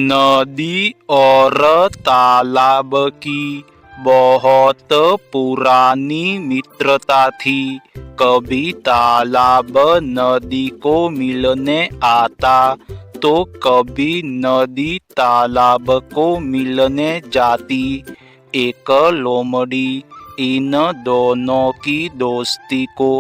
नदी और तालाब की बहुत पुरानी मित्रता थी। कभी तालाब नदी को मिलने आता तो कभी नदी तालाब को मिलने जाती। एक लोमड़ी इन दोनों की दोस्ती को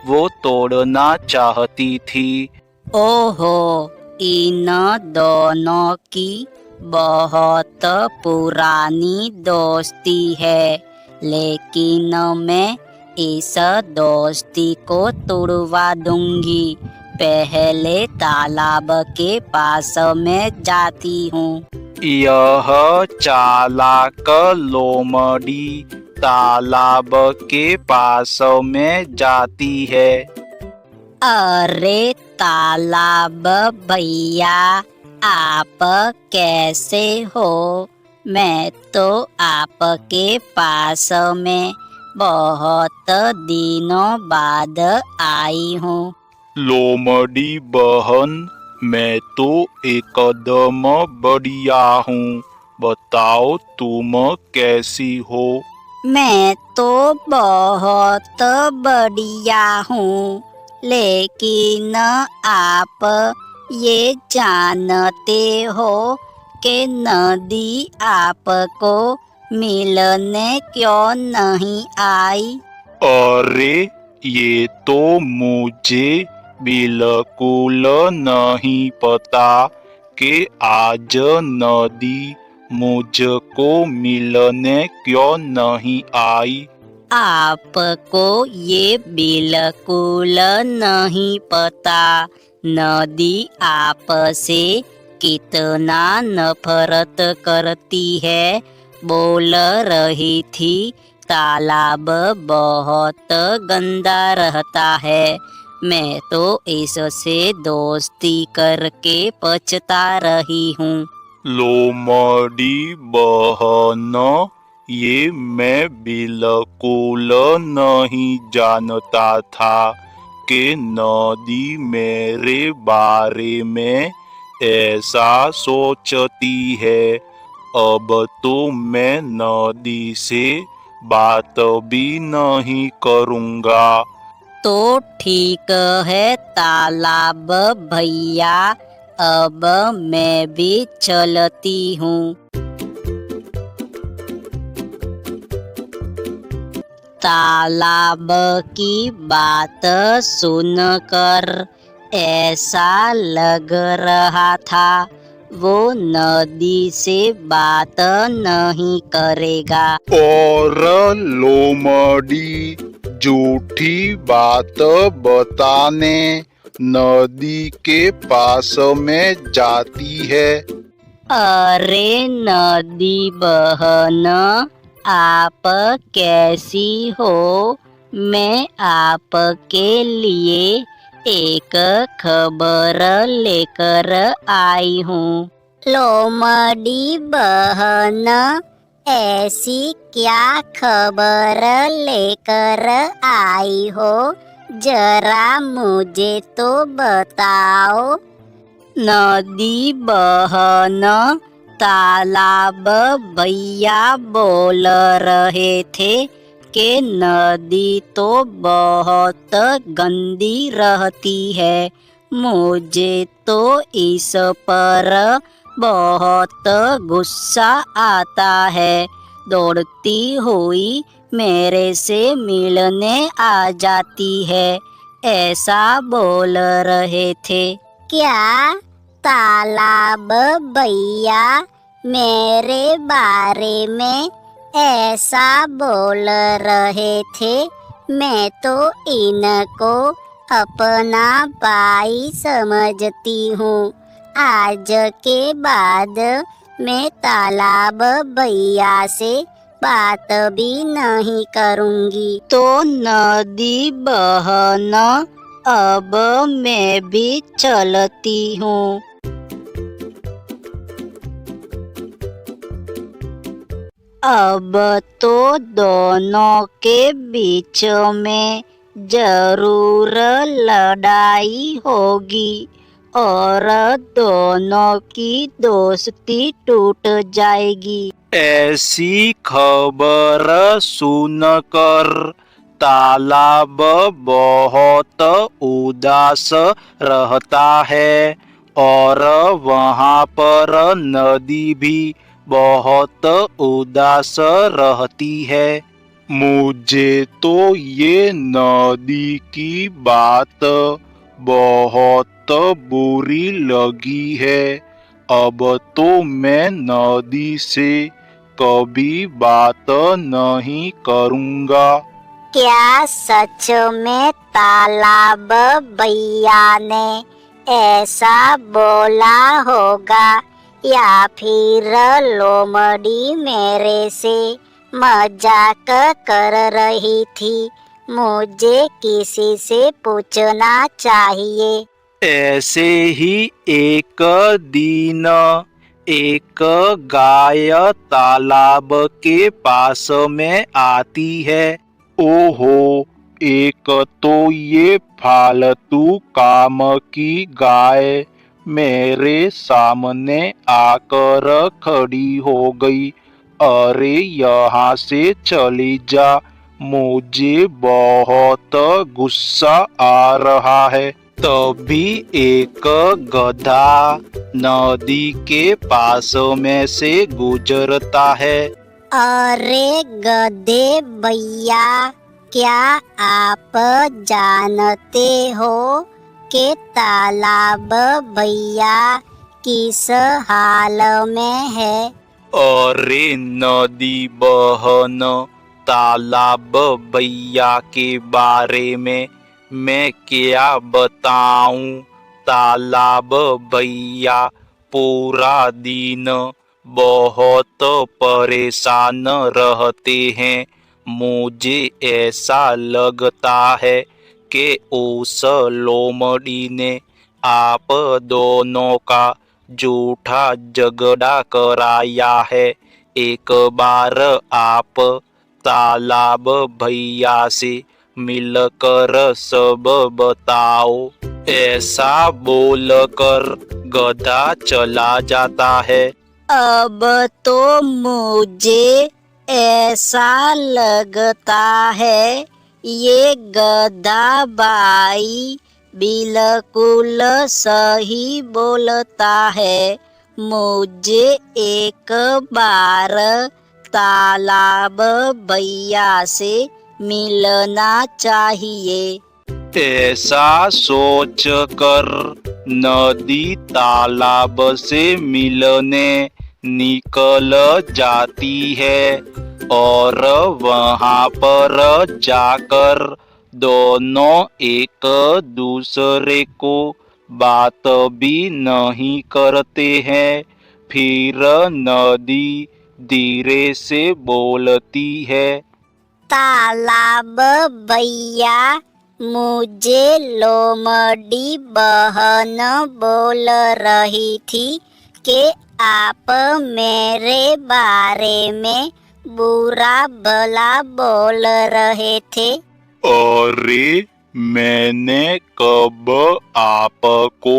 वो तोड़ना चाहती थी। ओहो, इन दोनों की बहुत पुरानी दोस्ती है, लेकिन मैं इस दोस्ती को तोड़वा दूंगी। पहले तालाब के पास में जाती हूँ। यह चालाक लोमड़ी तालाब के पास में जाती है। अरे तालाब भैया, आप कैसे हो? मैं तो आपके पास में बहुत दिनों बाद आई हूँ। लोमड़ी बहन, मैं तो एकदम बढ़िया हूँ। बताओ तुम कैसी हो? मैं तो बहुत बढ़िया हूँ, लेकिन आप ये जानते हो कि नदी आपको मिलने क्यों नहीं आई? अरे ये तो मुझे बिल्कुल नहीं पता कि आज नदी मुझको मिलने क्यों नहीं आई। आपको ये बिल्कुल नहीं पता नदी आपसे कितना नफरत करती है। बोल रही थी तालाब बहुत गंदा रहता है। मैं तो इससे दोस्ती करके पछता रही हूँ। लोमड़ी बहन, ये मैं बिल्कुल नहीं जानता था कि नदी मेरे बारे में ऐसा सोचती है। अब तो मैं नदी से बात भी नहीं करूँगा। तो ठीक है तालाब भैया, अब मैं भी चलती हूँ। तालाब की बात सुनकर ऐसा लग रहा था वो नदी से बात नहीं करेगा। और लोमड़ी झूठी बात बताने नदी के पास में जाती है। अरे नदी बहन, आप कैसी हो? मैं आपके लिए एक खबर लेकर आई हूँ। लोमड़ी बहन, ऐसी क्या खबर लेकर आई हो? जरा मुझे तो बताओ। नदी बहन, तालाब भैया बोल रहे थे कि नदी तो बहुत गंदी रहती है। मुझे तो इस पर बहुत गुस्सा आता है। दौड़ती हुई मेरे से मिलने आ जाती है, ऐसा बोल रहे थे। क्या तालाब भैया मेरे बारे में ऐसा बोल रहे थे? मैं तो इनको अपना भाई समझती हूँ। आज के बाद मैं तालाब भैया से बात भी नहीं करूँगी। तो नदी बहन, अब मैं भी चलती हूँ। अब तो दोनों के बीच में जरूर लड़ाई होगी। और दोनों की दोस्ती टूट जाएगी। ऐसी खबर सुनकर तालाब बहुत उदास रहता है और वहाँ पर नदी भी बहुत उदास रहती है। मुझे तो ये नदी की बात बहुत बुरी लगी है। अब तो मैं नदी से कभी बात नहीं करूँगा। क्या सच में तालाब भैया ने ऐसा बोला होगा या फिर लोमड़ी मेरे से मजाक कर रही थी? मुझे किसी से पूछना चाहिए। ऐसे ही एक दिन एक गाय तालाब के पास में आती है। ओहो, एक तो ये फालतू काम की गाय मेरे सामने आकर खड़ी हो गई। अरे यहाँ से चली जा, मुझे बहुत गुस्सा आ रहा है। तभी एक गधा नदी के पास में से गुजरता है। अरे गधे भैया, क्या आप जानते हो कि तालाब भैया किस हाल में है? अरे नदी बहन, तालाब भैया के बारे में मैं क्या बताऊं। तालाब भैया पूरा दिन बहुत परेशान रहते हैं। मुझे ऐसा लगता है कि उस लोमड़ी ने आप दोनों का झूठा झगड़ा कराया है। एक बार आप तालाब भैया से मिलकर सब बताओ। ऐसा बोलकर गधा चला जाता है। अब तो मुझे ऐसा लगता है ये गधा भाई बिल्कुल सही बोलता है। मुझे एक बार तालाब भैया से मिलना चाहिए। ऐसा सोचकर नदी तालाब से मिलने निकल जाती है और वहाँ पर जाकर दोनों एक दूसरे को बात भी नहीं करते हैं। फिर नदी धीरे से बोलती है। तालाब भैया, मुझे लोमड़ी बहन बोल रही थी कि आप मेरे बारे में बुरा भला बोल रहे थे। अरे मैंने कब आपको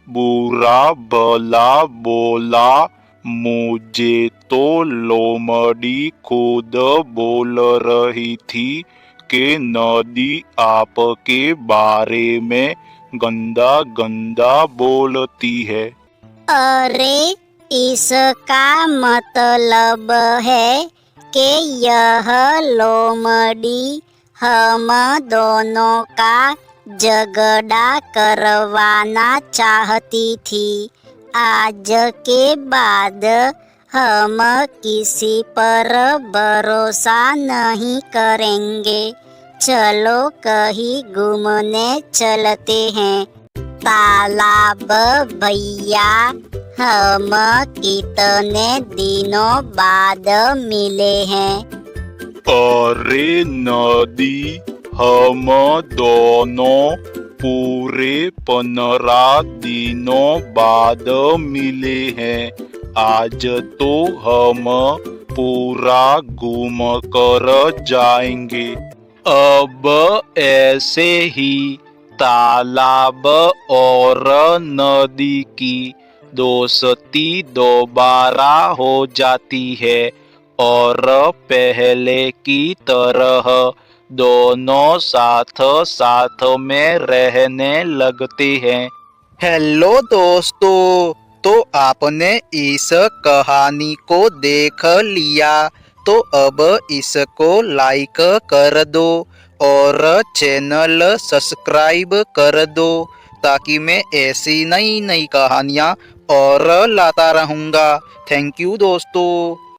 बुरा भला बोला? मुझे तो लोमड़ी खुद बोल रही थी कि नदी आपके बारे में गंदा गंदा बोलती है। अरे इसका मतलब है कि यह लोमड़ी हम दोनों का झगड़ा करवाना चाहती थी। आज के बाद हम किसी पर भरोसा नहीं करेंगे। चलो कहीं घूमने चलते हैं। तालाब भैया, हम कितने दिनों बाद मिले हैं। अरे नदी, हम दोनों पूरे 15 दिनों बाद मिले हैं। आज तो हम पूरा घूम कर जाएंगे। अब ऐसे ही तालाब और नदी की दोस्ती दोबारा हो जाती है और पहले की तरह दोनों साथ साथ में रहने लगते हैं। हेलो दोस्तों, तो आपने इस कहानी को देख लिया, तो अब इसको लाइक कर दो और चैनल सब्सक्राइब कर दो, ताकि मैं ऐसी नई नई कहानियाँ और लाता रहूँगा। थैंक यू दोस्तों।